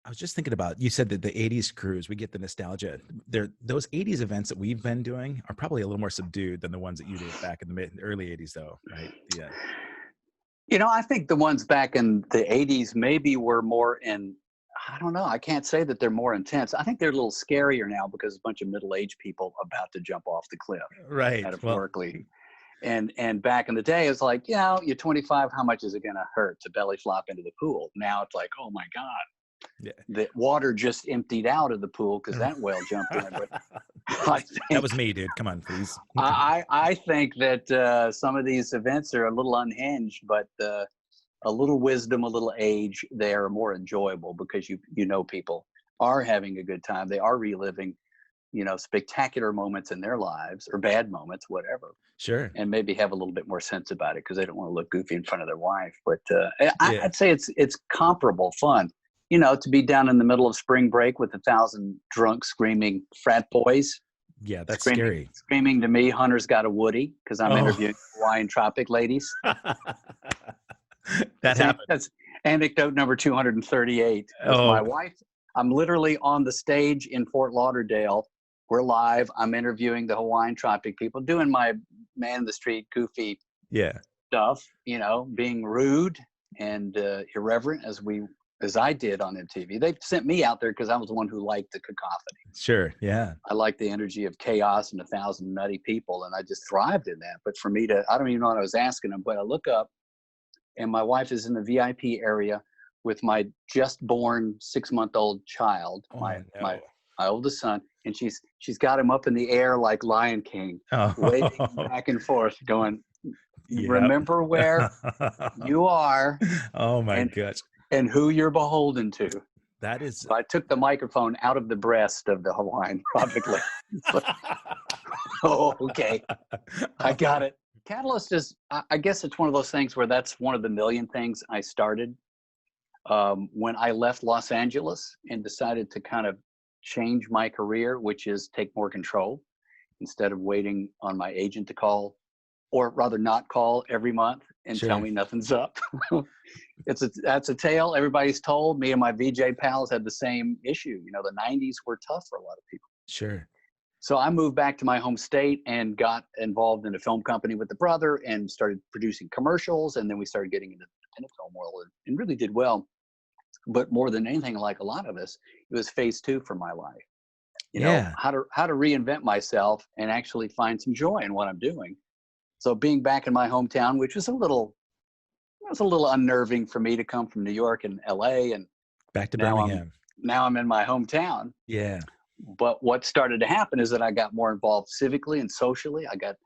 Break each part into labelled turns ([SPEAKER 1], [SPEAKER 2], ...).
[SPEAKER 1] I was just thinking about, you said that the 80s cruise, we get the nostalgia. Those 80s events that we've been doing are probably a little more subdued than the ones that you did back in the early 80s though, right? Yeah.
[SPEAKER 2] I think the ones back in the 80s maybe were more I don't know. I can't say that they're more intense. I think they're a little scarier now because a bunch of middle-aged people about to jump off the cliff,
[SPEAKER 1] Right.
[SPEAKER 2] metaphorically. And back in the day, it's like, you're 25. How much is it going to hurt to belly flop into the pool? Now it's like, oh my God, the water just emptied out of the pool because that whale jumped in. But
[SPEAKER 1] that was me, dude. Come on, please.
[SPEAKER 2] I think that some of these events are a little unhinged, but a little wisdom, a little age, they are more enjoyable because people are having a good time. They are reliving, spectacular moments in their lives or bad moments, whatever.
[SPEAKER 1] Sure.
[SPEAKER 2] And maybe have a little bit more sense about it because they don't want to look goofy in front of their wife. But I'd say it's comparable fun, to be down in the middle of spring break with 1,000 drunk, screaming frat boys.
[SPEAKER 1] Yeah, that's scary.
[SPEAKER 2] Screaming to me, Hunter's got a Woody, because I'm interviewing Hawaiian Tropic ladies. That's anecdote number 238. My wife, I'm literally on the stage in Fort Lauderdale. We're live. I'm interviewing the Hawaiian Tropic people, doing my man in the street, goofy stuff, being rude and irreverent as I did on MTV. They sent me out there because I was the one who liked the cacophony.
[SPEAKER 1] Sure, yeah.
[SPEAKER 2] I like the energy of chaos and 1,000 nutty people, and I just thrived in that. But for me I don't even know what I was asking them, but I look up, and my wife is in the VIP area with my just born 6-month-old child, my oldest son, and she's got him up in the air like Lion King, waving back and forth, going, remember where you are.
[SPEAKER 1] Oh my gosh.
[SPEAKER 2] And who you're beholden to.
[SPEAKER 1] That is.
[SPEAKER 2] So I took the microphone out of the breast of the Hawaiian Tropic lady. Oh, okay. I got it. Catalyst is, I guess it's one of those things where that's one of the million things I started when I left Los Angeles and decided to kind of change my career, which is take more control instead of waiting on my agent to call, or rather not call every month and tell me nothing's up. That's a tale everybody's told. Me and my VJ pals had the same issue. The 90s were tough for a lot of people.
[SPEAKER 1] Sure.
[SPEAKER 2] So I moved back to my home state and got involved in a film company with the brother and started producing commercials. And then we started getting into the independent film world and really did well. But more than anything, like a lot of us, it was phase 2 for my life. How to reinvent myself and actually find some joy in what I'm doing. So being back in my hometown, which was a little unnerving for me to come from New York and LA and
[SPEAKER 1] back to Birmingham.
[SPEAKER 2] Now I'm in my hometown.
[SPEAKER 1] Yeah.
[SPEAKER 2] But what started to happen is that I got more involved civically and socially. I got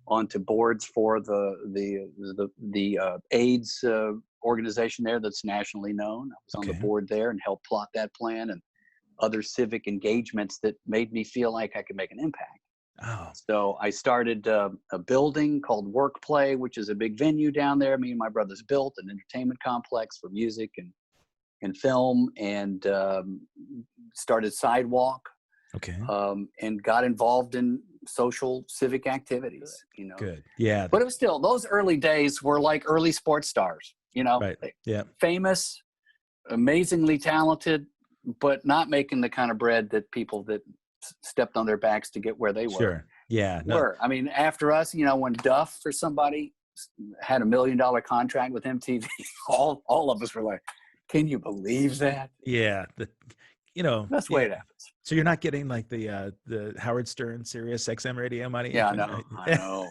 [SPEAKER 2] onto boards for the AIDS organization there that's nationally known. I was on the board there and helped plot that plan and other civic engagements that made me feel like I could make an impact.
[SPEAKER 1] Oh.
[SPEAKER 2] So I started a building called Workplay, which is a big venue down there. Me and my brothers built an entertainment complex for music and film, and started Sidewalk.
[SPEAKER 1] Okay.
[SPEAKER 2] And got involved in social civic activities,
[SPEAKER 1] Good. Yeah.
[SPEAKER 2] But it was still, those early days were like early sports stars,
[SPEAKER 1] Right. Yeah.
[SPEAKER 2] Famous, amazingly talented, but not making the kind of bread that people that stepped on their backs to get where they were.
[SPEAKER 1] Sure. Yeah.
[SPEAKER 2] I mean, after us, when Duff or somebody had $1 million contract with MTV, all of us were like, can you believe that?
[SPEAKER 1] Yeah.
[SPEAKER 2] That's the way it happens.
[SPEAKER 1] So you're not getting like the Howard Stern Sirius XM radio money?
[SPEAKER 2] Yeah, I know.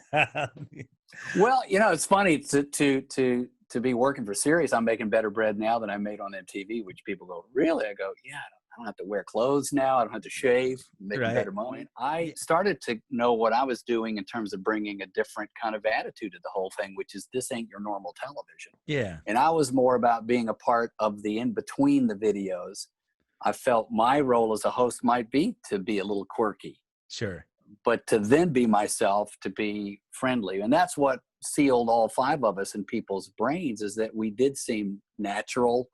[SPEAKER 2] Well, it's funny to be working for Sirius. I'm making better bread now than I made on MTV, which people go, really? I go, yeah, I don't have to wear clothes now. I don't have to shave, making better money. I started to know what I was doing in terms of bringing a different kind of attitude to the whole thing, which is this ain't your normal television.
[SPEAKER 1] Yeah.
[SPEAKER 2] And I was more about being a part of the in-between the videos. I felt my role as a host might be to be a little quirky.
[SPEAKER 1] Sure.
[SPEAKER 2] But to then be myself, to be friendly. And that's what sealed all 5 of us in people's brains, is that we did seem natural,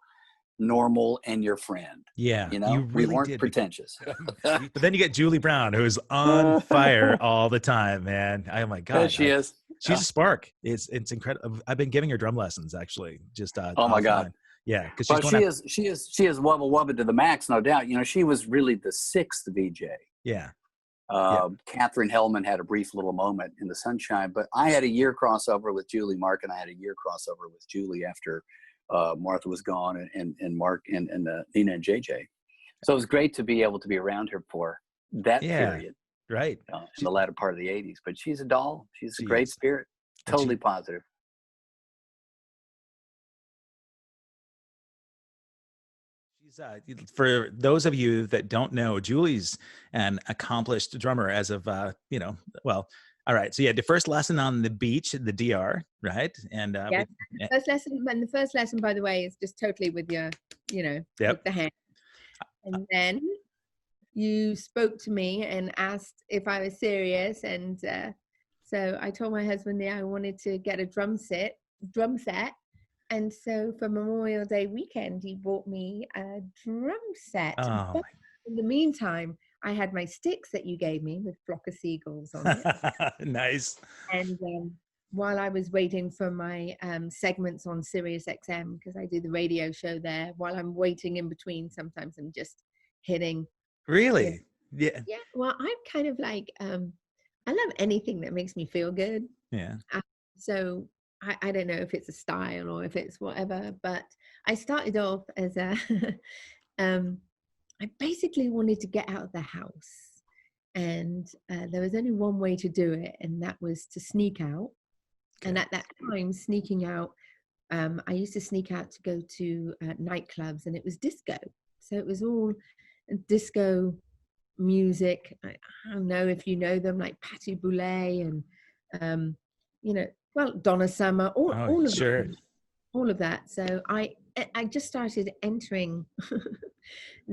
[SPEAKER 2] normal, and your friend.
[SPEAKER 1] Yeah.
[SPEAKER 2] We weren't pretentious.
[SPEAKER 1] But then you get Julie Brown, who's on fire all the time, man. Oh my God.
[SPEAKER 2] There she is.
[SPEAKER 1] She's a spark. It's incredible. I've been giving her drum lessons, actually. Just
[SPEAKER 2] oh my God.
[SPEAKER 1] Yeah, because she's
[SPEAKER 2] Well,
[SPEAKER 1] going up.
[SPEAKER 2] she is wubba wubba to the max, no doubt. You know, she was really the sixth VJ.
[SPEAKER 1] Yeah. Yeah.
[SPEAKER 2] Catherine Hellman had a brief little moment in the sunshine, but I had a year crossover with Julie. Mark and I had a year crossover with Julie after Martha was gone, and Mark and Nina and JJ. So it was great to be able to be around her for that period,
[SPEAKER 1] right?
[SPEAKER 2] In the latter part of the '80s. But she's a doll. She's a great spirit.
[SPEAKER 1] And
[SPEAKER 2] Totally positive.
[SPEAKER 1] She's for those of you that don't know, Julie's an accomplished drummer as of well, all right. So you had the first lesson on the beach, the DR, right? And
[SPEAKER 3] first lesson, and the first lesson, by the way, is just totally with your, with the hand. And then you spoke to me and asked if I was serious, and so I told my husband, I wanted to get a drum set. And so for Memorial Day weekend, he bought me a drum set.
[SPEAKER 1] Oh.
[SPEAKER 3] But in the meantime, I had my sticks that you gave me with Flock of Seagulls on it.
[SPEAKER 1] Nice.
[SPEAKER 3] And while I was waiting for my segments on Sirius XM, because I do the radio show there, while I'm waiting in between, sometimes I'm just hitting.
[SPEAKER 1] Really? Yeah.
[SPEAKER 3] Yeah. Well, I'm kind of like, I love anything that makes me feel good.
[SPEAKER 1] Yeah.
[SPEAKER 3] So I don't know if it's a style or if it's whatever, but I started off as a, I basically wanted to get out of the house, and there was only one way to do it, and that was to sneak out. Okay. And at that time, sneaking out, I used to sneak out to go to nightclubs, and it was disco. So it was all disco music. I don't know if you know them, like Patti Boulay and, well, Donna Summer, all of
[SPEAKER 1] sure.
[SPEAKER 3] that, all of that. So I just started entering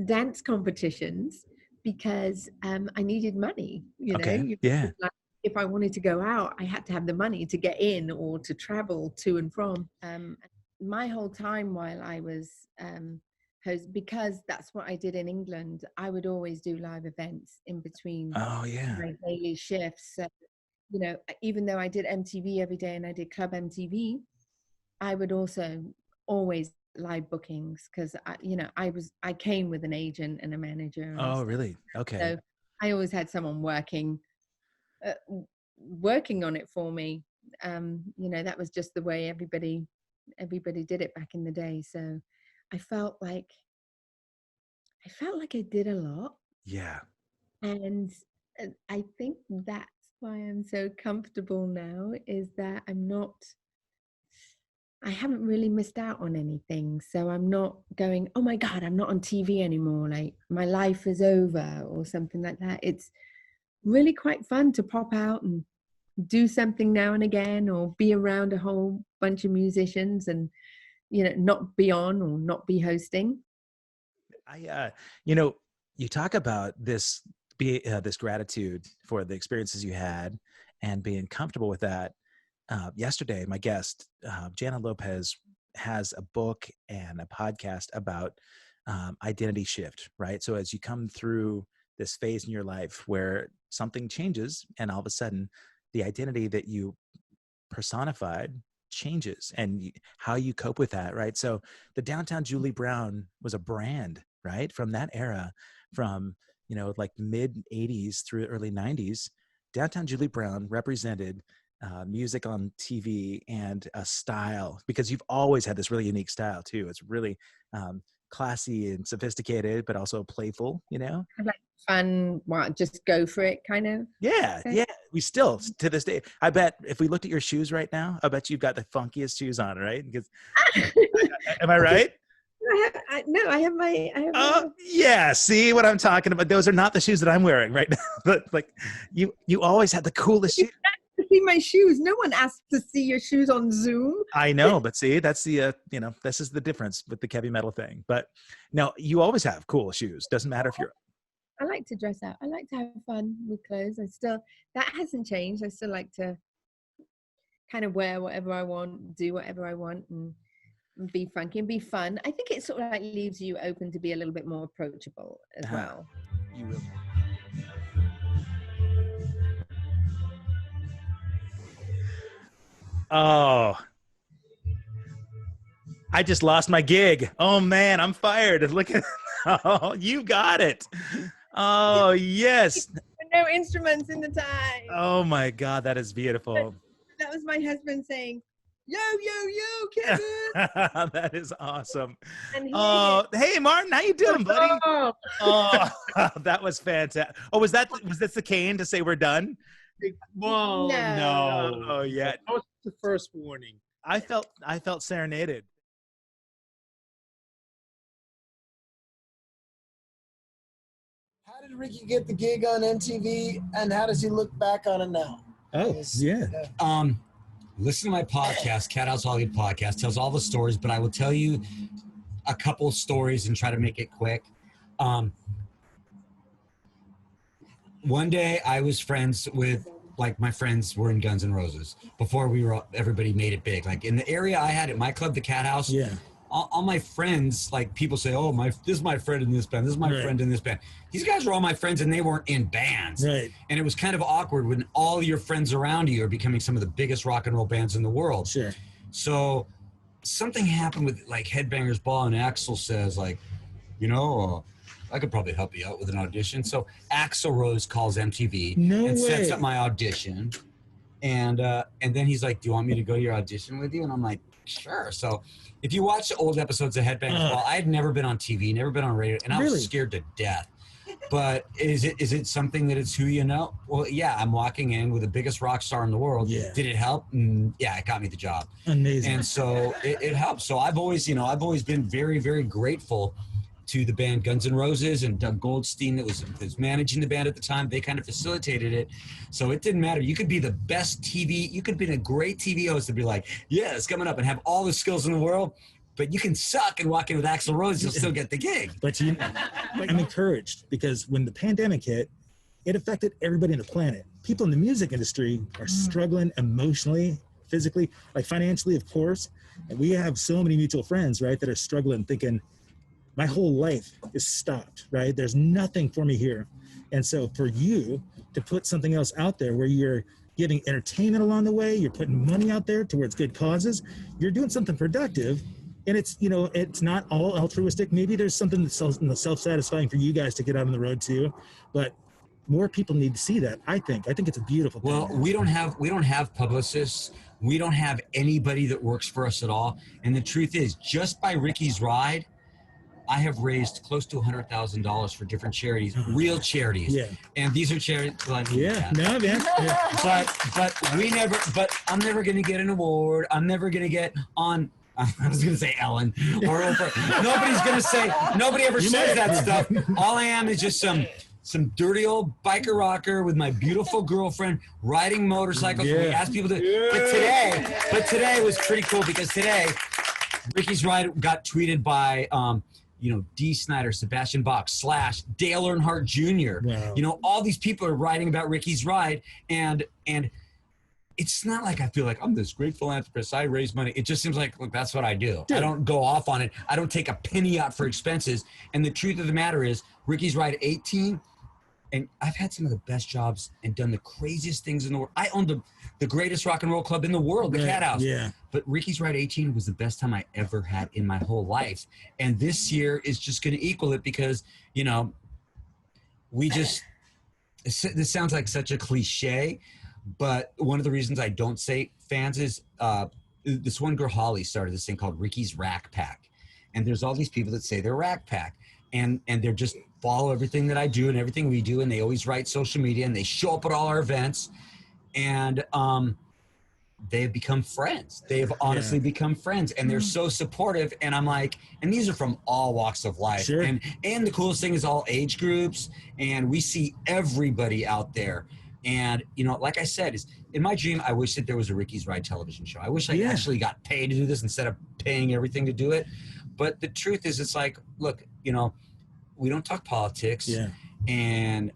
[SPEAKER 3] dance competitions because I needed money.
[SPEAKER 1] Okay. Yeah.
[SPEAKER 3] Like, if I wanted to go out, I had to have the money to get in or to travel to and from. My whole time while I was host, because that's what I did in England, I would always do live events in between my daily shifts. So, even though I did MTV every day and I did Club MTV, I would also always live bookings because I came with an agent and a manager.
[SPEAKER 1] And really? Okay.
[SPEAKER 3] So I always had someone working on it for me. That was just the way everybody did it back in the day. So I felt like I did a lot.
[SPEAKER 1] Yeah.
[SPEAKER 3] And I think that's why I'm so comfortable now, is that I haven't really missed out on anything. So I'm not going, oh my God, I'm not on TV anymore. Like my life is over or something like that. It's really quite fun to pop out and do something now and again, or be around a whole bunch of musicians and, not be on or not be hosting.
[SPEAKER 1] You talk about this gratitude for the experiences you had and being comfortable with that. Yesterday, my guest, Jana Lopez, has a book and a podcast about identity shift, right? So as you come through this phase in your life where something changes and all of a sudden the identity that you personified changes and how you cope with that, right? So the Downtown Julie Brown was a brand, right? From that era, from, like mid 80s through early 90s, Downtown Julie Brown represented music on TV and a style, because you've always had this really unique style too. It's really classy and sophisticated, but also playful,
[SPEAKER 3] Like fun, just go for it kind of.
[SPEAKER 1] Yeah. We still, to this day, I bet if we looked at your shoes right now, I bet you've got the funkiest shoes on, right? Because, am I right?
[SPEAKER 3] I have my.
[SPEAKER 1] Yeah. See what I'm talking about? Those are not the shoes that I'm wearing right now. But like, you always had the coolest shoes.
[SPEAKER 3] See my shoes. No one asked to see your shoes on Zoom.
[SPEAKER 1] I know, but see, that's the this is the difference with the heavy metal thing. But no, you always have cool shoes. Doesn't matter if you're.
[SPEAKER 3] I like to dress up. I like to have fun with clothes. That hasn't changed. I still like to kind of wear whatever I want, do whatever I want, and be funky and be fun. I think it sort of like leaves you open to be a little bit more approachable as well.
[SPEAKER 1] You will. Oh, I just lost my gig. Oh man, I'm fired. Look at, oh, you got it. Oh yes.
[SPEAKER 3] No instruments in the time.
[SPEAKER 1] Oh my God, that is beautiful.
[SPEAKER 3] That was my husband saying, yo, yo, yo, Kevin.
[SPEAKER 1] That is awesome.
[SPEAKER 3] And
[SPEAKER 1] Oh, hey Martin, how you doing, buddy? Oh, that was fantastic. Oh, was this the cane to say we're done?
[SPEAKER 4] Whoa, no.
[SPEAKER 1] Oh yeah.
[SPEAKER 4] That was the first warning.
[SPEAKER 1] I felt serenaded.
[SPEAKER 5] How did Ricky get the gig on MTV, and how does he look back on it now?
[SPEAKER 6] Oh, yeah. Listen to my podcast, Cat House Hollywood Podcast, tells all the stories, but I will tell you a couple stories and try to make it quick. One day I was friends with, like, my friends were in Guns N' Roses before everybody made it big. Like in the area I had at my club, the Cat House,
[SPEAKER 1] Yeah.
[SPEAKER 6] all my friends, like people say, oh, this is my friend in this band. This is my friend in this band. These guys were all my friends and they weren't in bands.
[SPEAKER 1] Right.
[SPEAKER 6] And it was kind of awkward when all your friends around you are becoming some of the biggest rock and roll bands in the world.
[SPEAKER 1] Sure.
[SPEAKER 6] So something happened with like Headbanger's Ball, and Axl says like, you know, I could probably help you out with an audition. So Axl Rose calls MTV and sets up my audition. And then he's like, do you want me to go to your audition with you? And I'm like, sure. So if you watch the old episodes of Headbangers Ball, I had never been on TV, never been on radio, and I was scared to death. But is it something that it's who you know? Well, yeah, I'm walking in with the biggest rock star in the world.
[SPEAKER 1] Yeah.
[SPEAKER 6] Did it help? Yeah, it got me the job.
[SPEAKER 1] Amazing.
[SPEAKER 6] And so it helps. So I've always been very, very grateful to the band Guns N' Roses and Doug Goldstein that was managing the band at the time. They kind of facilitated it. So it didn't matter. You could be the best TV, you could be a great TV host and be like, yeah, it's coming up, and have all the skills in the world, but you can suck and walk in with Axl Rose, you'll still get the gig.
[SPEAKER 7] But I'm encouraged because when the pandemic hit, it affected everybody on the planet. People in the music industry are struggling emotionally, physically, like financially, of course. And we have so many mutual friends, right, that are struggling, thinking, my whole life is stopped, right? There's nothing for me here. And so for you to put something else out there where you're giving entertainment along the way, you're putting money out there towards good causes, you're doing something productive. And it's, you know, it's not all altruistic. Maybe there's something that's self-satisfying for you guys to get out on the road too, but more people need to see that. I think it's a beautiful thing.
[SPEAKER 6] Well, we don't have publicists. We don't have anybody that works for us at all. And the truth is, just by Ricky's Ride, I have raised close to $100,000 for different charities, real charities.
[SPEAKER 7] Yeah.
[SPEAKER 6] And these are charities like
[SPEAKER 7] no, man.
[SPEAKER 6] but I'm never going to get an award. I'm never going to get on, I was going to say Ellen or Oprah. Nobody ever says that stuff. All I am is just some dirty old biker rocker with my beautiful girlfriend riding motorcycles. We ask people to, but today was pretty cool because today Ricky's Ride got tweeted by, Dee Snider, Sebastian Bach, Slash, Dale Earnhardt Jr.
[SPEAKER 7] Wow.
[SPEAKER 6] You know, all these people are writing about Ricky's Ride, and it's not like I feel like I'm this great philanthropist. I raise money. It just seems like, look, that's what I do. I don't go off on it. I don't take a penny out for expenses. And the truth of the matter is, Ricky's Ride 18, and I've had some of the best jobs and done the craziest things in the world. I owned the greatest rock and roll club in the world, the Cat House.
[SPEAKER 7] Yeah.
[SPEAKER 6] But Ricky's Ride 18 was the best time I ever had in my whole life. And this year is just going to equal it because, you know, this sounds like such a cliche, but one of the reasons I don't say fans is this one girl, Holly, started this thing called Ricky's Rack Pack. And there's all these people that say they're Rack Pack. And they're just follow everything that I do and everything we do. And they always write social media and they show up at all our events. And they've become friends. They have honestly become friends, and they're so supportive. And I'm like, and these are from all walks of life.
[SPEAKER 7] Sure.
[SPEAKER 6] And the coolest thing is all age groups, and we see everybody out there. And, you know, like I said, is in my dream, I wish that there was a Ricky's Ride television show. I wish I actually got paid to do this instead of paying everything to do it. But the truth is, it's like, look, you know, we don't talk politics.
[SPEAKER 7] Yeah.
[SPEAKER 6] And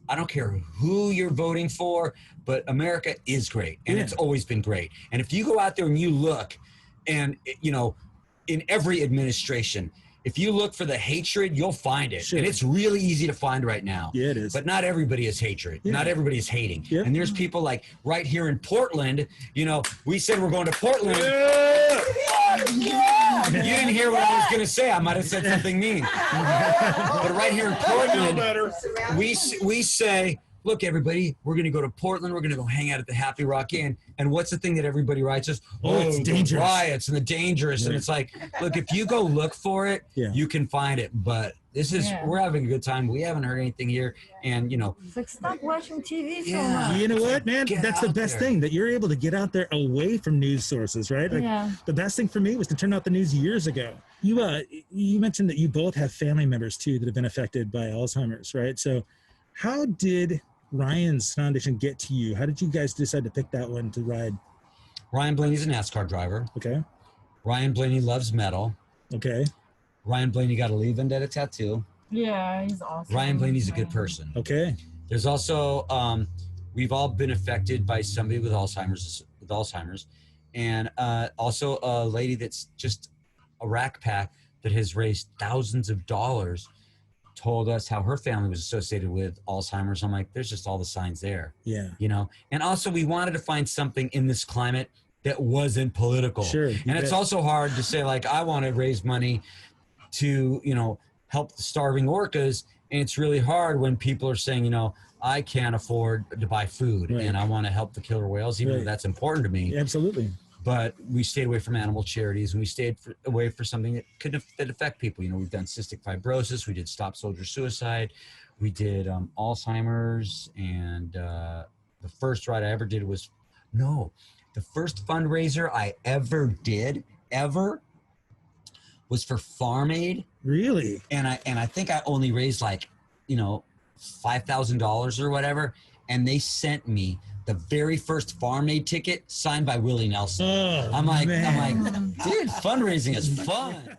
[SPEAKER 6] I don't care who you're voting for, but America is great, and it's always been great. And if you go out there and you look, and, you know, in every administration, if you look for the hatred, you'll find it.
[SPEAKER 7] Sure.
[SPEAKER 6] And it's really easy to find right now.
[SPEAKER 7] Yeah, it is.
[SPEAKER 6] But not everybody is hatred.
[SPEAKER 7] Yeah.
[SPEAKER 6] Not everybody is hating.
[SPEAKER 7] Yeah.
[SPEAKER 6] And there's people like right here in Portland, you know, we said we're going to Portland. You going to say I might have said something mean. But right here in Portland, we say, look, everybody, we're going to go to Portland. We're going to go hang out at the Happy Rock Inn. And what's the thing that everybody writes us?
[SPEAKER 7] Oh, it's dangerous.
[SPEAKER 6] The riots and the dangerous.
[SPEAKER 7] Yeah.
[SPEAKER 6] And it's like, look, if you go look for it, you can find it. But this is, we're having a good time. We haven't heard anything here. And, you know.
[SPEAKER 8] It's like, stop watching TV so much.
[SPEAKER 7] You know what, man? That's the best thing, that you're able to get out there away from news sources, right? Like, the best thing for me was to turn out the news years ago. You mentioned that you both have family members, too, that have been affected by Alzheimer's, right? So how did Ryan's foundation get to you? How did you guys decide to pick that one to ride?
[SPEAKER 6] Ryan Blaney's a NASCAR driver.
[SPEAKER 7] Okay.
[SPEAKER 6] Ryan Blaney loves metal.
[SPEAKER 7] Okay.
[SPEAKER 6] Ryan Blaney got a Lee Vendetta tattoo.
[SPEAKER 8] Yeah, he's awesome.
[SPEAKER 6] Ryan Blaney's a good person.
[SPEAKER 7] Okay.
[SPEAKER 6] There's also, we've all been affected by somebody with Alzheimer's, and also a lady that's just a rack pack that has raised thousands of dollars, told us how her family was associated with Alzheimer's. I'm like, there's just all the signs there.
[SPEAKER 7] Yeah.
[SPEAKER 6] You know, and also we wanted to find something in this climate that wasn't political.
[SPEAKER 7] Sure.
[SPEAKER 6] And it's also hard to say, like, I want to raise money to, you know, help the starving orcas. And it's really hard when people are saying, you know, I can't afford to buy food and I want to help the killer whales, even though that's important to me.
[SPEAKER 7] Absolutely.
[SPEAKER 6] But we stayed away from animal charities, and we stayed away for something that could affect people. You know, we've done cystic fibrosis, we did Stop Soldier Suicide, we did Alzheimer's, and the first ride I ever did was, the first fundraiser I ever did, was for Farm Aid.
[SPEAKER 7] Really?
[SPEAKER 6] And I think I only raised like, you know, $5,000 or whatever, and they sent me the very first Farm Aid ticket signed by Willie Nelson.
[SPEAKER 7] Oh,
[SPEAKER 6] I'm like,
[SPEAKER 7] man.
[SPEAKER 6] dude, fundraising is fun.